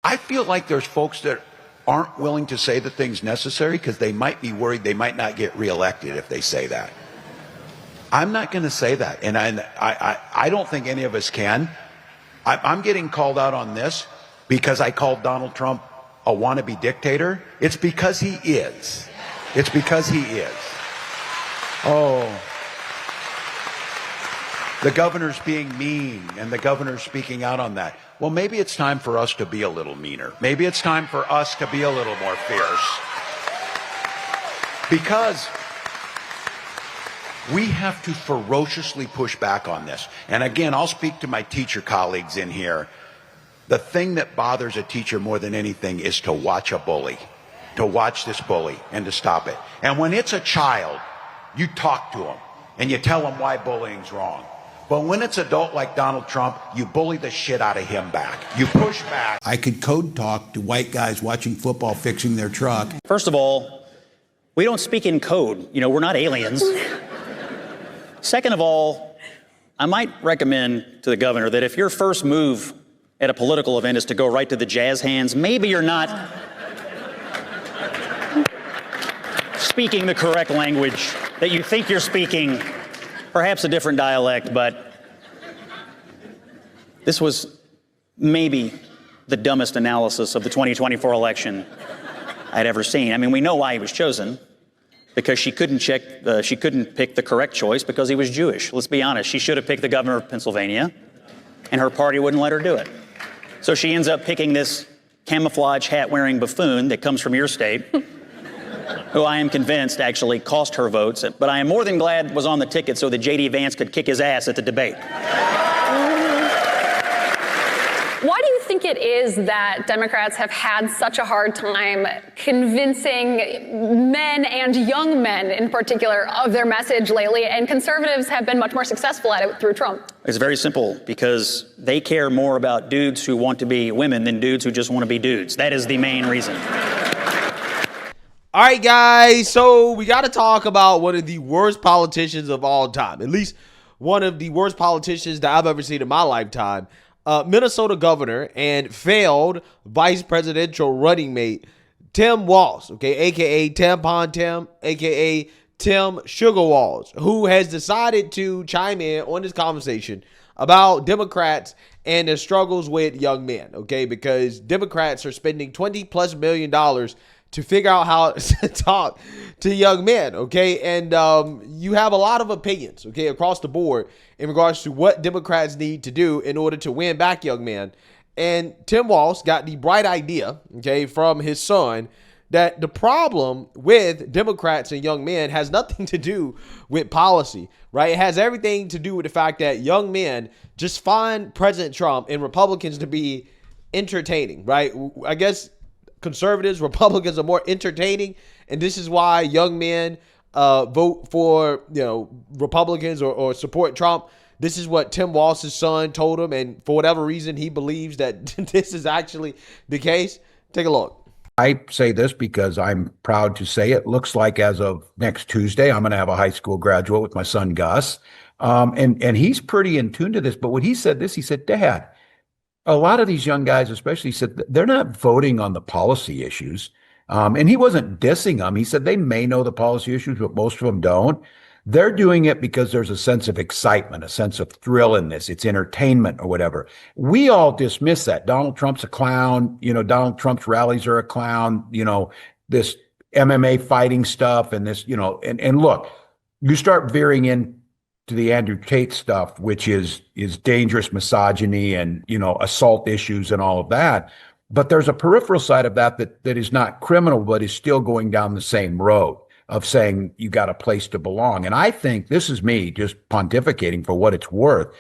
I feel like there's folks that aren't willing to say the things necessary because they might be worried they might not get reelected if they say that. I'm not going to say that, and I don't think any of us can. I'm getting called out on this because I called Donald Trump a wannabe dictator. It's because he is. It's because he is. Oh, the governor's being mean, and the governor's speaking out on that. Well, maybe it's time for us to be a little meaner. Maybe it's time for us to be a little more fierce. Because we have to ferociously push back on this. And again, I'll speak to my teacher colleagues in here. The thing that bothers a teacher more than anything is to watch a bully, to watch this bully and to stop it. And when it's a child, you talk to them and you tell them why bullying's wrong. But when it's adult like Donald Trump, you bully the shit out of him back. You push back. I could code talk to white guys watching football fixing their truck. First of all, we don't speak in code. You know, we're not aliens. Second of all, I might recommend to the governor that if your first move at a political event is to go right to the jazz hands, maybe you're not speaking the correct language that you think you're speaking, perhaps a different dialect, but this was maybe the dumbest analysis of the 2024 election I'd ever seen. I mean, we know why he was chosen. Because she couldn't pick the correct choice because he was Jewish. Let's be honest, she should have picked the governor of Pennsylvania, and her party wouldn't let her do it. So she ends up picking this camouflage hat-wearing buffoon that comes from your state, who I am convinced actually cost her votes, but I am more than glad was on the ticket so that J.D. Vance could kick his ass at the debate. Why do you think it is that Democrats have had such a hard time convincing men and young men in particular of their message lately, and conservatives have been much more successful at it through Trump? It's very simple, because they care more about dudes who want to be women than dudes who just want to be dudes. That is the main reason. All right, guys, so we got to talk about one of the worst politicians of all time, at least one of the worst politicians that I've ever seen in my lifetime. Minnesota governor and failed vice presidential running mate, Tim Walz, okay, a.k.a. Tampon Tim, a.k.a. Tim Sugar Walz, who has decided to chime in on this conversation about Democrats and their struggles with young men, okay, because Democrats are spending $20+ million to figure out how to talk to young men, okay? And you have a lot of opinions, okay, across the board in regards to what Democrats need to do in order to win back young men. And Tim Walz got the bright idea, okay, from his son that the problem with Democrats and young men has nothing to do with policy, right? It has everything to do with the fact that young men just find President Trump and Republicans to be entertaining, right? I guess conservatives, Republicans are more entertaining, and this is why young men vote for, you know, Republicans or support Trump. This is what Tim Walz's son told him, and for whatever reason, he believes that this is actually the case. Take a look. I say this because I'm proud to say it. Looks like as of next Tuesday, I'm going to have a high school graduate with my son, Gus. And he's pretty in tune to this. But when he said this, he said, Dad, a lot of these young guys, especially, said they're not voting on the policy issues. And he wasn't dissing them. He said they may know the policy issues, but most of them don't. They're doing it because there's a sense of excitement, a sense of thrill in this. It's entertainment or whatever. We all dismiss that. Donald Trump's a clown. You know, Donald Trump's rallies are a clown. You know, this MMA fighting stuff and this, you know, and look, you start veering into the Andrew Tate stuff, which is dangerous misogyny and, you know, assault issues and all of that. But there's a peripheral side of that is not criminal, but is still going down the same road of saying you got a place to belong. And I think, this is me just pontificating for what it's worth,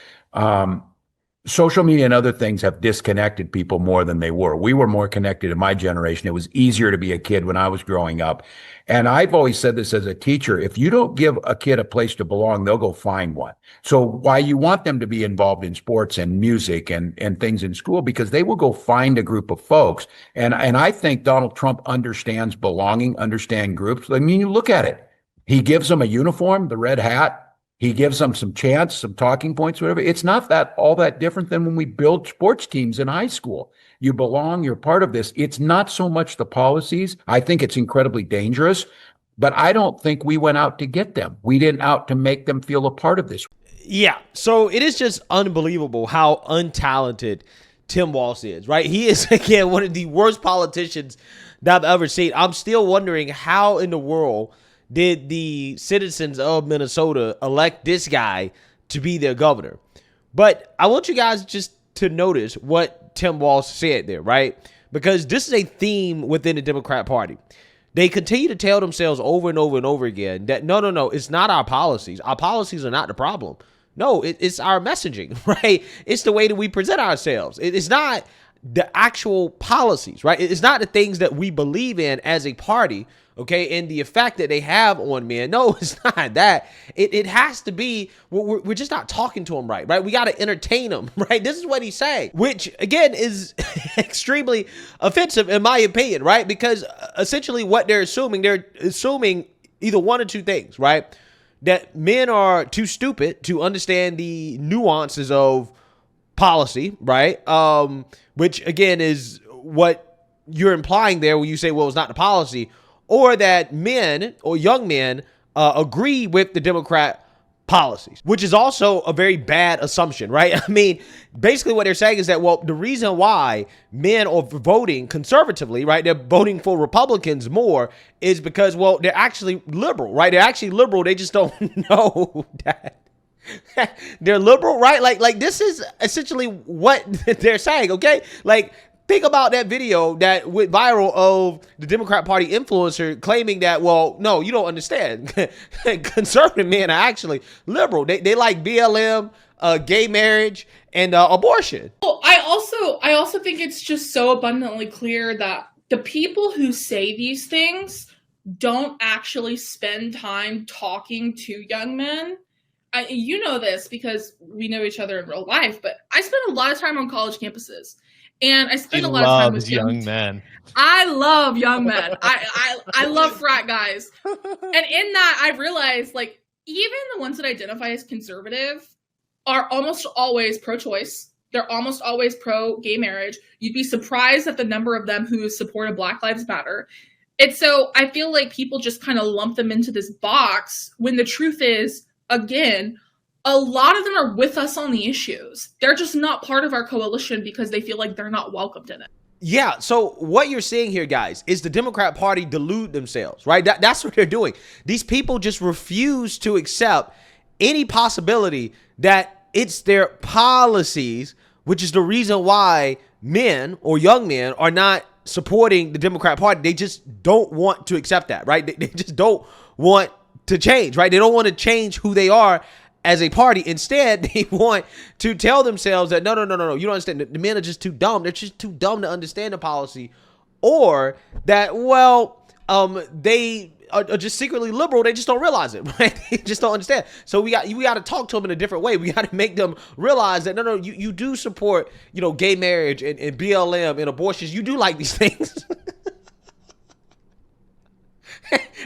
social media and other things have disconnected people more than they were. We were more connected in my generation. It was easier to be a kid when I was growing up. And I've always said this as a teacher, if you don't give a kid a place to belong, they'll go find one. So why you want them to be involved in sports and music and things in school, because they will go find a group of folks. And I think Donald Trump understands belonging, understand groups. I mean, you look at it. He gives them a uniform, the red hat. He gives them some chance, some talking points, whatever. It's not that all that different than when we build sports teams in high school. You belong, you're part of this. It's not so much the policies. I think it's incredibly dangerous, but I don't think we went out to get them. We didn't out to make them feel a part of this. Yeah, so it is just unbelievable how untalented Tim Walz is, right? He is, again, one of the worst politicians that I've ever seen. I'm still wondering how in the world did the citizens of Minnesota elect this guy to be their governor. But I want you guys just to notice what Tim Walz said there, right? Because this is a theme within the Democrat Party. They continue to tell themselves over and over and over again that no, it's not our policies. Our policies are not the problem. No, it's our messaging, right? It's the way that we present ourselves. It's not the actual policies, right? It's not the things that we believe in as a party, okay, and the effect that they have on men. No, it's not that. It has to be, we're just not talking to them right? We got to entertain them, right? This is what he's saying, which, again, is extremely offensive in my opinion, right? Because essentially what they're assuming either one or two things, right? That men are too stupid to understand the nuances of policy, right? Which, again, is what you're implying there when you say, well, it's not the policy, or that men or young men agree with the Democrat policies, which is also a very bad assumption, right? I mean, basically what they're saying is that, well, the reason why men are voting conservatively, right, they're voting for Republicans more is because, well, they're actually liberal, right? They're actually liberal. They just don't know that. They're liberal, right? Like this is essentially what they're saying, okay? Like, think about that video that went viral of the Democrat Party influencer claiming that, well, no, you don't understand. Conservative men are actually liberal. They like BLM, gay marriage, and abortion. Well, I also think it's just so abundantly clear that the people who say these things don't actually spend time talking to young men. You know this because we know each other in real life, but I spend a lot of time on college campuses. And I spend a lot of time with young men. I love young men. I love frat guys. And in that, I realized, like, even the ones that identify as conservative are almost always pro-choice. They're almost always pro-gay marriage. You'd be surprised at the number of them who supported Black Lives Matter. And so I feel like people just kind of lump them into this box when the truth is, again, a lot of them are with us on the issues. They're just not part of our coalition because they feel like they're not welcomed in it. Yeah, so what you're seeing here, guys, is the Democrat Party delude themselves, right? That's what they're doing. These people just refuse to accept any possibility that it's their policies, which is the reason why men or young men are not supporting the Democrat Party. They just don't want to accept that, right? They just don't want to change, right? They don't want to change who they are as a party. Instead, they want to tell themselves that, no, you don't understand. The men are just too dumb. They're just too dumb to understand the policy. Or that, well, they are just secretly liberal. They just don't realize it, right? They just don't understand. So we got to talk to them in a different way. We got to make them realize that, no, you do support, gay marriage and BLM and abortions. You do like these things.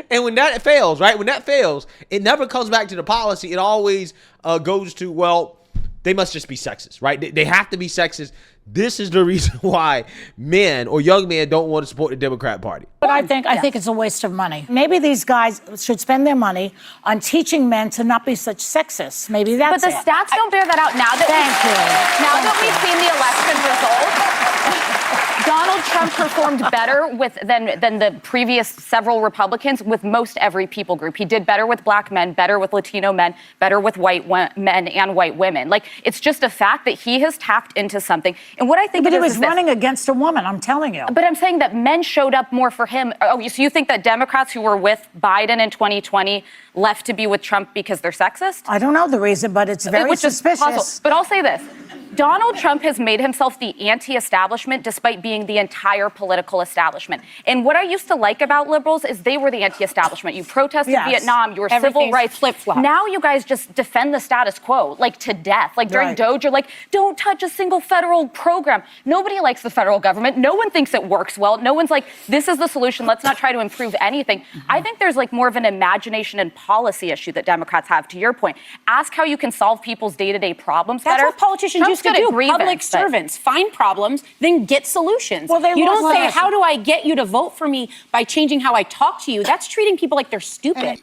And when that fails, right? When that fails, it never comes back to the policy. It always goes to, well, they must just be sexist, right? They have to be sexist. This is the reason why men or young men don't want to support the Democrat Party. But I think it's a waste of money. Maybe these guys should spend their money on teaching men to not be such sexists. Maybe that's But the stats don't bear that out. Now that we've seen the election results, Donald Trump performed better than the previous several Republicans with most every people group. He did better with black men, better with Latino men, better with white men and white women. Like, it's just a fact that he has tapped into something. And what I think but he was running against a woman, I'm telling you. But I'm saying that men showed up more for him. Oh, so you think that Democrats who were with Biden in 2020 left to be with Trump because they're sexist? I don't know the reason, but it's very suspicious. But I'll say this. Donald Trump has made himself the anti-establishment despite being the entire political establishment. And what I used to like about liberals is they were the anti-establishment. You protested Vietnam, you were civil rights. Flip-flop. Now you guys just defend the status quo, like to death. Like during Doge, you're like, don't touch a single federal program. Nobody likes the federal government. No one thinks it works well. No one's like, this is the solution. Let's not try to improve anything. I think there's like more of an imagination and policy issue that Democrats have, to your point. Ask how you can solve people's day-to-day problems better. That's what politicians used to do. Public servants find problems, then get solutions. Well, you don't say, how do I get you to vote for me by changing how I talk to you? That's treating people like they're stupid.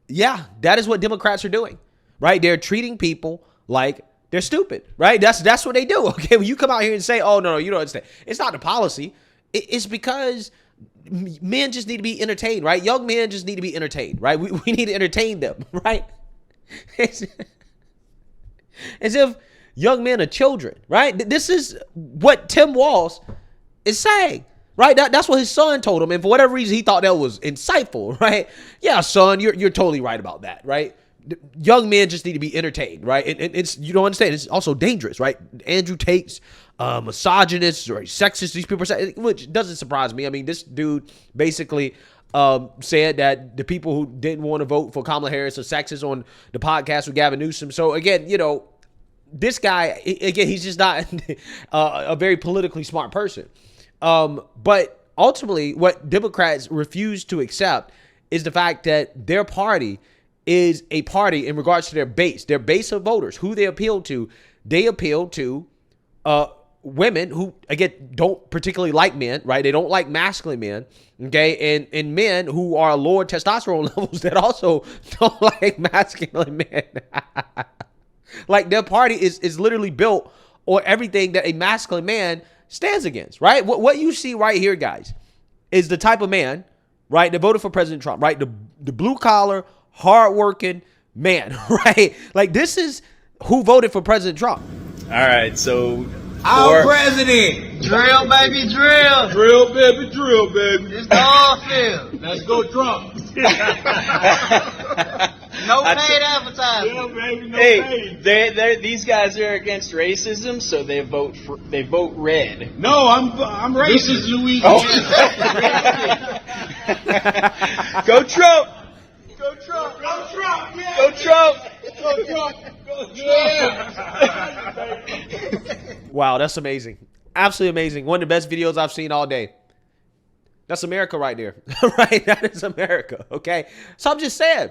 Yeah, that is what Democrats are doing, right? They're treating people like they're stupid, right? That's what they do. Okay, when you come out here and say, oh, no, you don't understand. It's not the policy. It's because men just need to be entertained, right? Young men just need to be entertained, right? We need to entertain them, right? As if young men are children, right? This is what Tim Walz is saying, right? That's what his son told him. And for whatever reason, he thought that was insightful, right? Yeah, son, you're totally right about that, right? Young men just need to be entertained, right? And it's, you don't understand, it's also dangerous, right? Andrew Tate's misogynist or sexist, these people are saying, which doesn't surprise me. I mean, this dude basically said that the people who didn't want to vote for Kamala Harris are sexist on the podcast with Gavin Newsom. So again, this guy, again, he's just not a very politically smart person. But ultimately, what Democrats refuse to accept is the fact that their party is a party in regards to their base of voters, who they appeal to. They appeal to women who, again, don't particularly like men, right? They don't like masculine men, okay? And men who are lower testosterone levels that also don't like masculine men. Like, their party is literally built on everything that a masculine man stands against, right? What you see right here, guys, is the type of man, right, that voted for President Trump, right? The blue-collar, hardworking man, right? Like, this is who voted for President Trump. All right, so Our president. Drill, baby, drill. Drill, baby, drill, baby. It's the all field. Let's go Trump. No paid advertising. Yeah, baby, no hey, paid. these guys are against racism, so they vote red. No, I'm racist. This is Louisiana. Go Trump. Go Trump. Go Trump. Yeah. Go Trump. Go Trump. Go Trump. Wow, that's amazing. Absolutely amazing. One of the best videos I've seen all day. That's America right there. Right? That is America. Okay. So I'm just saying,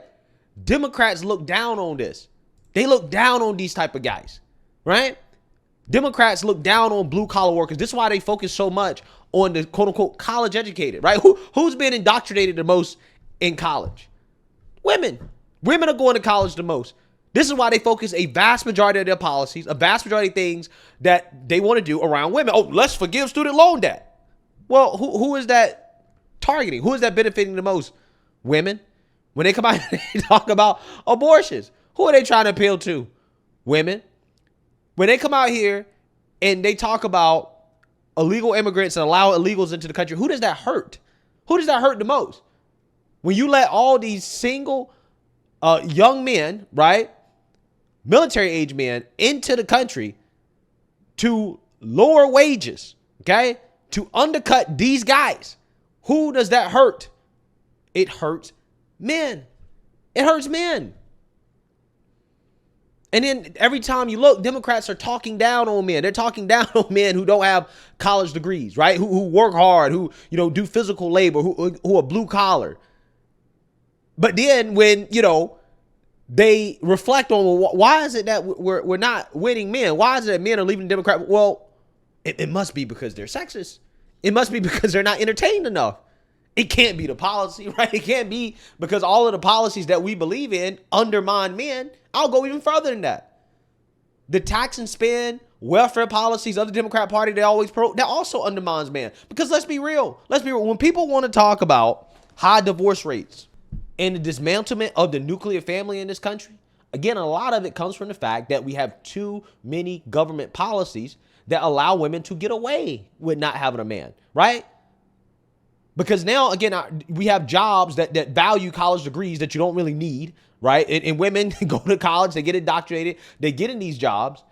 Democrats look down on this. They look down on these type of guys. Right? Democrats look down on blue collar workers. This is why they focus so much on the quote unquote college educated. Right? Who's been indoctrinated the most in college? Women. Women are going to college the most. This is why they focus a vast majority of their policies, a vast majority of things that they want to do around women. Oh, let's forgive student loan debt. Well, who is that targeting? Who is that benefiting the most? Women. When they come out and they talk about abortions, who are they trying to appeal to? Women. When they come out here and they talk about illegal immigrants and allow illegals into the country, who does that hurt? Who does that hurt the most? When you let all these single young men, right, military age men into the country to lower wages, okay, to undercut these guys, who does that hurt? It hurts men. It hurts men. And then every time you look, Democrats are talking down on men. They're talking down on men who don't have college degrees, right? Who work hard, who, do physical labor, who are blue collar. But then when, they reflect on, well, why is it that we're not winning men? Why is it that men are leaving the Democrat? Well, it must be because they're sexist. It must be because they're not entertained enough. It can't be the policy, right? It can't be because all of the policies that we believe in undermine men. I'll go even further than that. The tax and spend, welfare policies of the Democrat Party, that also undermines men. Because let's be real. When people want to talk about high divorce rates and the dismantlement of the nuclear family in this country, again, a lot of it comes from the fact that we have too many government policies that allow women to get away with not having a man, right? Because now, again, we have jobs that value college degrees that you don't really need, right? And women go to college, they get indoctrinated, they get in these jobs,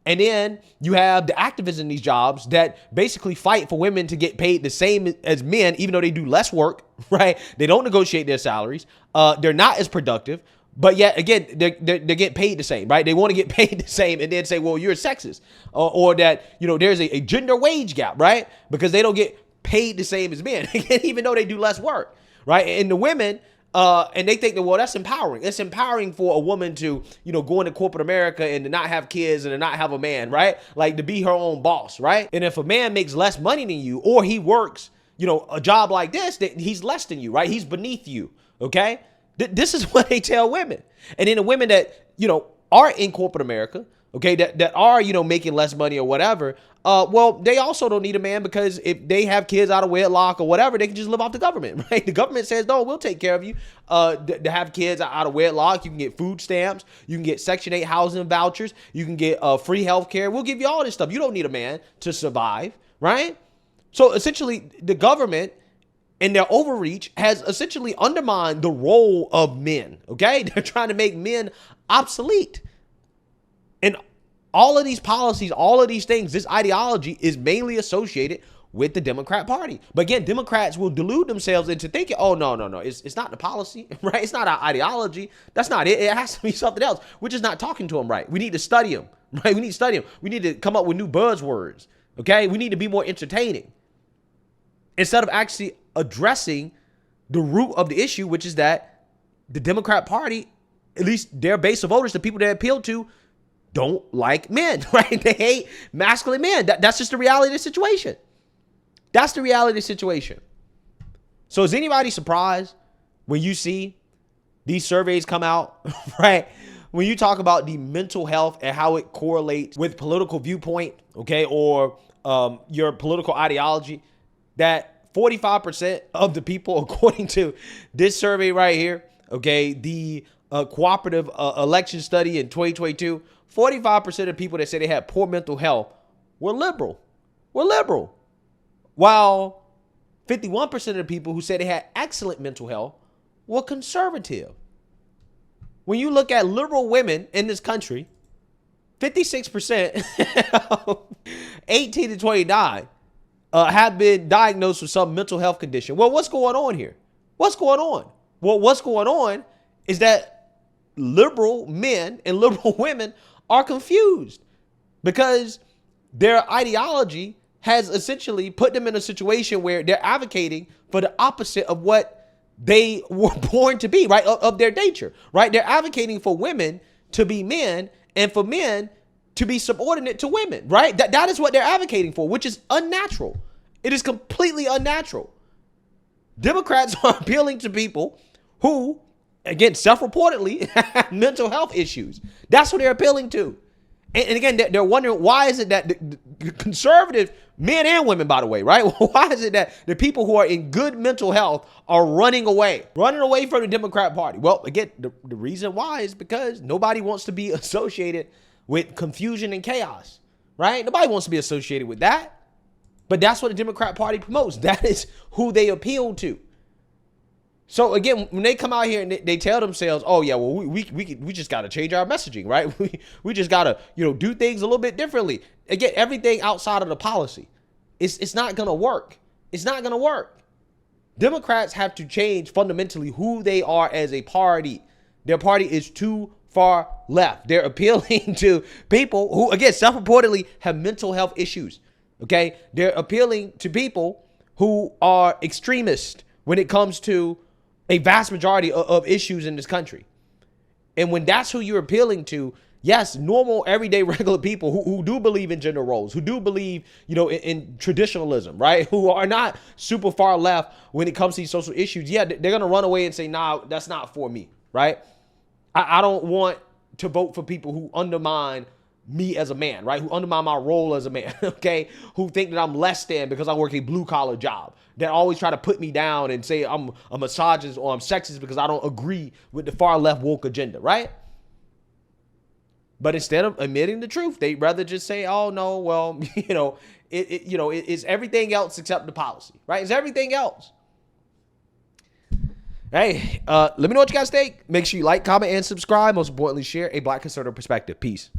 And then you have the activists in these jobs that basically fight for women to get paid the same as men, even though they do less work, right? They don't negotiate their salaries. They're not as productive. But yet, again, they're getting paid the same, right? They want to get paid the same and then say, well, you're sexist. Or that, there's a gender wage gap, right? Because they don't get paid the same as men, even though they do less work, right? And the women... and they think that, well, that's empowering. It's empowering for a woman to, go into corporate America and to not have kids and to not have a man, right? Like to be her own boss, right? And if a man makes less money than you, or he works, a job like this, that he's less than you, right? He's beneath you, okay? This is what they tell women. And then the women that, are in corporate America, okay, that are, making less money or whatever, well, they also don't need a man, because if they have kids out of wedlock or whatever, they can just live off the government, right? The government says, no, we'll take care of you. To have kids out of wedlock, you can get food stamps, you can get Section 8 housing vouchers, you can get free health care. We'll give you all this stuff. You don't need a man to survive, right? So essentially, the government and their overreach has essentially undermined the role of men, okay? They're trying to make men obsolete. And all of these policies, all of these things, this ideology is mainly associated with the Democrat Party. But again, Democrats will delude themselves into thinking, oh, no, it's not the policy, right? It's not our ideology. That's not it. It has to be something else. We're just not talking to them right. We need to study them, right? We need to study them. We need to come up with new buzzwords, okay? We need to be more entertaining instead of actually addressing the root of the issue, which is that the Democrat Party, at least their base of voters, the people they appeal to, don't like men, right? They hate masculine men. That's just the reality of the situation. That's the reality of the situation. So is anybody surprised when you see these surveys come out, right? When you talk about the mental health and how it correlates with political viewpoint, okay, or your political ideology, that 45% of the people, according to this survey right here, okay, the cooperative election study in 2022, 45% of people that say they had poor mental health were liberal. While 51% of the people who said they had excellent mental health were conservative. When you look at liberal women in this country, 56%, 18 to 29, have been diagnosed with some mental health condition. Well, what's going on here? What's going on? Well, what's going on is that liberal men and liberal women are confused because their ideology has essentially put them in a situation where they're advocating for the opposite of what they were born to be, right? Of their nature, right? They're advocating for women to be men and for men to be subordinate to women, right? That is what they're advocating for, which is unnatural. It is completely unnatural. Democrats are appealing to people who, again, self-reportedly have mental health issues. That's what they're appealing to. And again, they're wondering, why is it that the conservative men and women, by the way, right? Why is it that the people who are in good mental health are running away from the Democrat Party? Well, again, the reason why is because nobody wants to be associated with confusion and chaos, right? Nobody wants to be associated with that. But that's what the Democrat Party promotes. That is who they appeal to. So again, when they come out here and they tell themselves, "Oh yeah, well we just got to change our messaging, right? We just got to do things a little bit differently." Again, everything outside of the policy, it's not gonna work. It's not gonna work. Democrats have to change fundamentally who they are as a party. Their party is too far left. They're appealing to people who, again, self-reportedly have mental health issues. Okay, they're appealing to people who are extremists when it comes to a vast majority of issues in this country. And when that's who you're appealing to, yes, normal, everyday, regular people who do believe in gender roles, who do believe, in traditionalism, right? Who are not super far left when it comes to these social issues. Yeah, they're going to run away and say, nah, that's not for me, right? I don't want to vote for people who undermine me as a man, right? Who undermine my role as a man, okay? Who think that I'm less than because I work a blue collar job. That always try to put me down and say I'm a misogynist or I'm sexist because I don't agree with the far left woke agenda, right? But instead of admitting the truth, they'd rather just say, oh no, well, it's everything else except the policy, right? It's everything else. Hey, let me know what you guys think. Make sure you like, comment, and subscribe. Most importantly, share a Black conservative perspective. Peace.